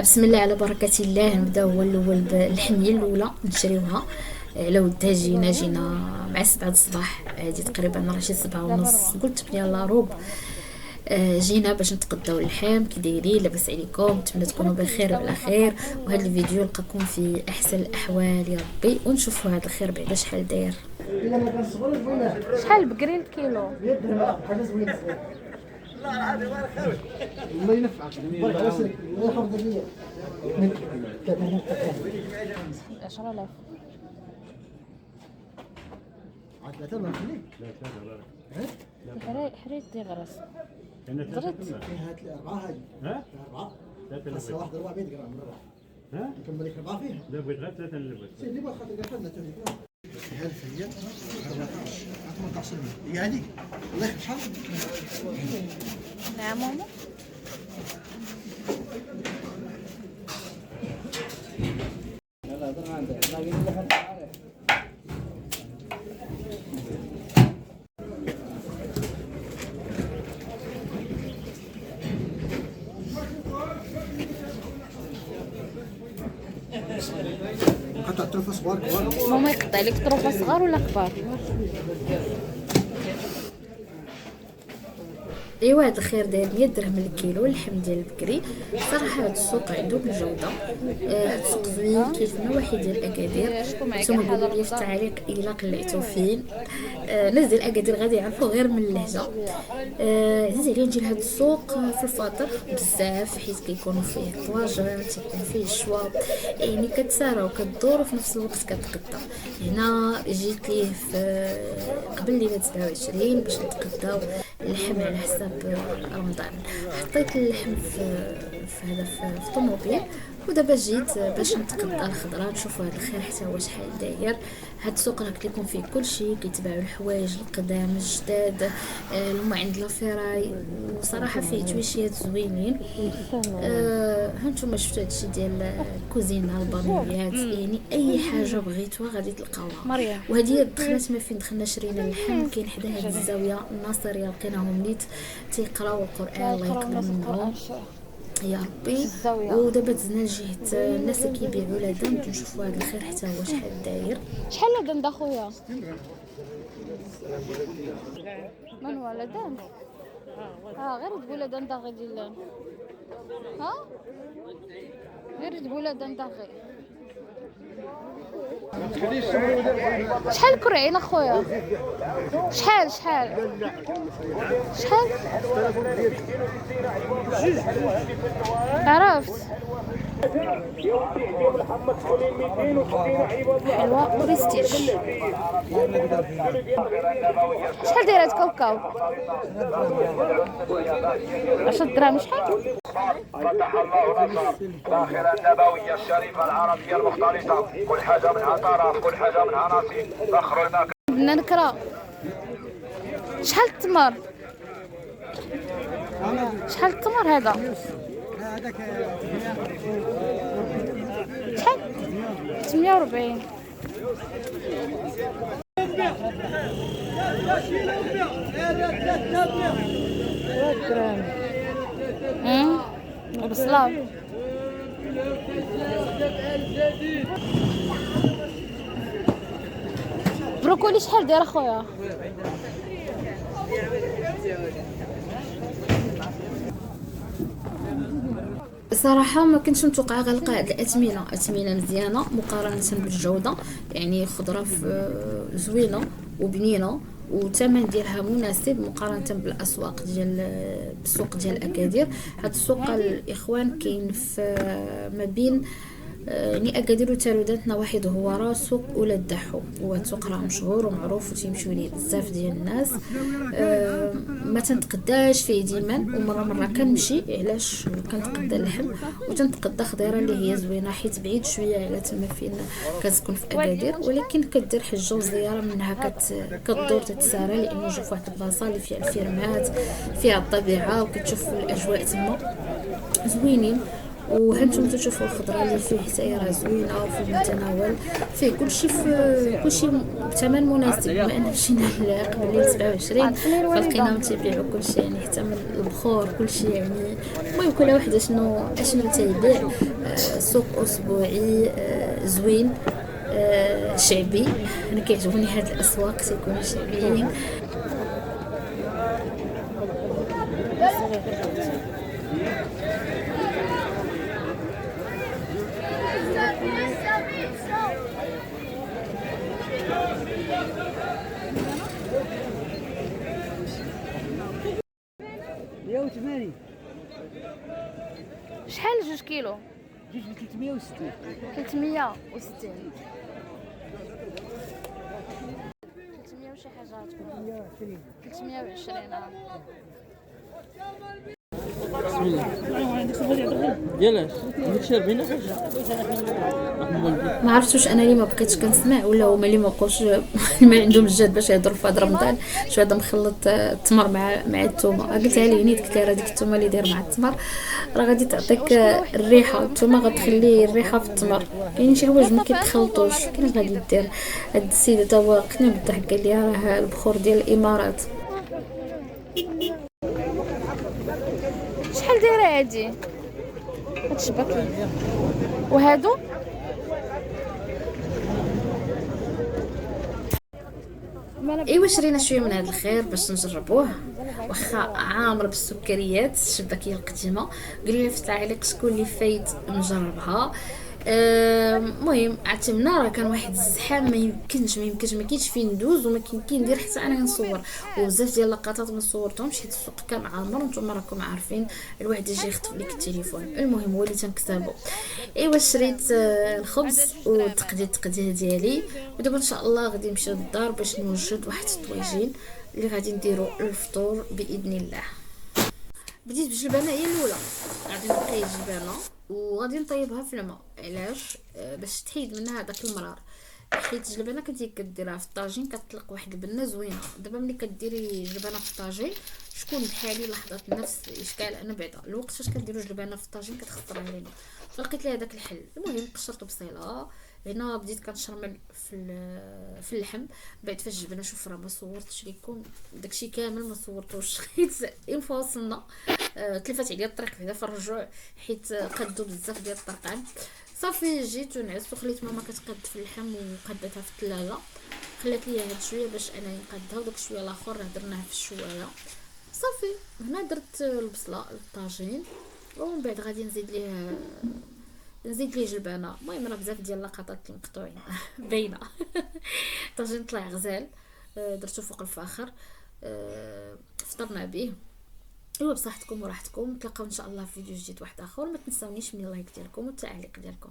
بسم الله على بركة الله. نبداو هو الاول بالحميه الاولى نشريوها. على ودها جينا مع 7 الصباح، هادي تقريبا راه شي 7:30، قلت 8 الا ربع. جينا باش نتغداو اللحم. كي دايرين؟ لاباس عليكم؟ نتمنى تكونوا بخير وعلى خير، وهذا الفيديو يلقاكم في احسن الاحوال يا ربي، ونشوفوا هذا الخير بعدا شحال داير. شحال بكري الكيلو؟ الله ينفعك بارك على سنك الله يحفظ لي 10,000. عاد ثلاثة ما نخليك حريت دي غرس هات لي أربعة هاي أربعة بس واحد 400 جرام من أربعة نكمل لك أربعة فيها لا بغيت غير ثلاثة اللي سيدي ما خاطر قفلنا تاني هذه هي 14 هي هذيك الله يخليك شحال نعم ماما. قطع تروفة صغار كبار ماما يقطع لك طروفه صغار ولا كبار؟ ايوا هذا الخير داير 100 درهم الكيلو اللحم ديال البكري. صراحه هذا السوق عنده بالجوده، هذا السوق زوين كيف نواحي ديال اكادير. نتوما قولوا لي في التعليق الا قلعتو فين. الناس ديال اكادير غادي يعرفوا غير من اللهجه. عزيز عليا نجي لهذا السوق في الفطر بزاف، حيت كيكونوا فيه طواجن، تيكون فيه الشواب، يعني كتسارى وكدور وفي نفس الوقت كتغدا. هنا جيت ليه في قبل ليله 27 باش نتغداو اللحم على حساب رمضان. حطيت اللحم في هذا في الطوموبيل، ودابا جيت باش نتقطع الخضره نشوفوا هذا الخير حتى هو شحال داير. هاد السوق راه كيكون فيه كلشي، كيتباعوا الحوايج القدام الجداد، هما عند لافيراي، وصراحه فيه تويشيات زوينين. هانتوما شفتوا هادشي ديال الكوزينه، البانيات، يعني اي حاجه بغيتوها غادي تلقاوها. مريم. وهذه دخلت ما فين دخلنا شرينا اللحم. كاين حدا هاد الزاويه الناصريه لقيناهم نيت تيقراو القران، الله يقبل منهم يا ربي. ودابا دزنا لجهه الناس اللي كيبيعوا لدن نشوفوا هذا الخير حتى هو شحال داير. شحال لدن خويا؟ من هو لدن؟ غير تقول لدن داغي ديال غير تقول لدن داغي. شحال كرعين اخويا؟ شحال عرفت؟ حلوة بريستيج. شحال دايرة كاوكاو؟ 10 دراهم. شحال؟ فتح الله نصر الآخرة النبوية الشريفة العربية المختلطة، كل حاجة منها طرف، كل حاجة منها نصيب، فخر المكان. بدنا نكرا. شحال التمر؟ شحال التمر هذا؟ شحال؟ 48. وبصلاف. بروكولي شحال داير اخويا؟ صراحه ما كنتش متوقعه غنلقى هاد الاثمنه مزيانه مقارنه بالجوده، يعني خضره زوينه وبنينه، والثمن ديالها مناسب مقارنه بالاسواق بالسوق ديال اكادير. هاد السوق الاخوان كاين في ما بين يعني اكادير وتالودات نواحي دهوره. سوق اولى الدحو هو سوق راه مشهور ومعروف وتيمشيو ليه بزاف ديال الناس. ما تنتقداش فيه ديما، ومره كنمشي علاش كنتقدا اللحم وتنتقدا خضيره اللي هي زوينه، حيت بعيد شويه على تما فين كتكون في اكادير، ولكن كدير حجه وزياره منها كدور تتسارى، لانه جا فواحد البلاصه اللي فيها الفيرمات، فيها الطبيعه، وكتشوف الاجواء تما زوينين. وهانتوما تشوفوا الخضره اللي فيه حتى هي راه زوينه وفي المتناول، فيه كلشي بثمن مناسب. بما ان مشينا قبل ليل 27 فلقيناهم تيبيعوا كلشي، يعني حتى من البخور كلشي، يعني المهم كل واحد اشنو تيبيع. سوق اسبوعي زوين شعبي. انا كيعجبوني هاد الاسواق تيكونوا شعبيين. شحال 2 كيلو؟ 360. 360 300 وشي حاجه تكون 320. بسم الله ديالاش شاربين حاجه. ما عرفتش واش انا اللي ما بقيتش كنسمع ولا هما اللي ما بقوش ما عندهم الجهد باش يهضروا في هذا رمضان. شو هذا مخلط التمر مع الثومه. قلتها لي نيت، قلت لها ديك الثومه اللي داير مع التمر راه غادي تعطيك الريحه. الثومه غتخلي الريحه في التمر. كاين شي حوايج ما كيتخلطوش. كاين غادي دير هاد السيده تا هو قتلني بالضحك، قال لي راه البخور ديال الامارات. شحال دايره هادي؟ هاد الشباك وهادو ايوا شرينا شويه من هذا الخير باش نجربوه، واخا عامر بالسكريات الشباكيه القديمه. قولي لي في التعليق شكون اللي فايت نجربها. المهم اعتمنا راه كان واحد الزحام ما يمكنش ما كاينش فين ندوز، وما كاين ندير حتى انا نصور، وبزاف ديال اللقطات ما صورتهمش حيت السوق كان عامر. نتوما راكم عارفين الواحد يجي يخطف لك التليفون. المهم وليت تنكتبوا. ايوا شريت الخبز والتقديه ديالي، ودابا ان شاء الله غادي نمشي للدار باش نوجد واحد الطويجين اللي غادي نديرو الفطور باذن الله. بديت بالجبانه هي الاولى. غادي نقي الجبانه وغادي نطيبها في الماء. علاش؟ باش تحيد منها داك المرار. حيت الجبانه كنتي كديرها في الطاجين كتطلق واحد البنه زوينه. دابا ملي كديري الجبانه في الطاجين شكون بحالي لاحظت نفس الاشكال. انا بعدا الوقت فاش كنديروا الجبانه في الطاجين كتخطر علينا، فلقيت لها داك الحل. المهم قشرت بصيله. هنا بديت كنشرمل في اللحم. بعد فاش جبنا، شوف راه ما صورتش لكم داكشي كامل، ما صورتوش حيت اون فوا وصلنا تلفات عليا الطريق هذا في الرجوع، حيت قدو بزاف ديال الطرقان. صافي جيت ونعست وخليت ماما كتقد في اللحم وقدتها في الثلاجه. خلات لي هاد شويه باش انا نقدها، وداك شويه الاخر راه درناه في الشوايه. صافي هنا درت البصله للطاجين، ومن بعد غادي نزيد ليه جلبانه. المهم راه بزاف ديال اللقطات مقطوعين باينه. طاجين طلع غزال، درتو فوق الفاخر، فطرنا به. ايوا بصحتكم وراحتكم. نتلاقاو ان شاء الله في فيديو جديد واحد اخر. ما تنساونيش من اللايك ديالكم والتعليق ديالكم.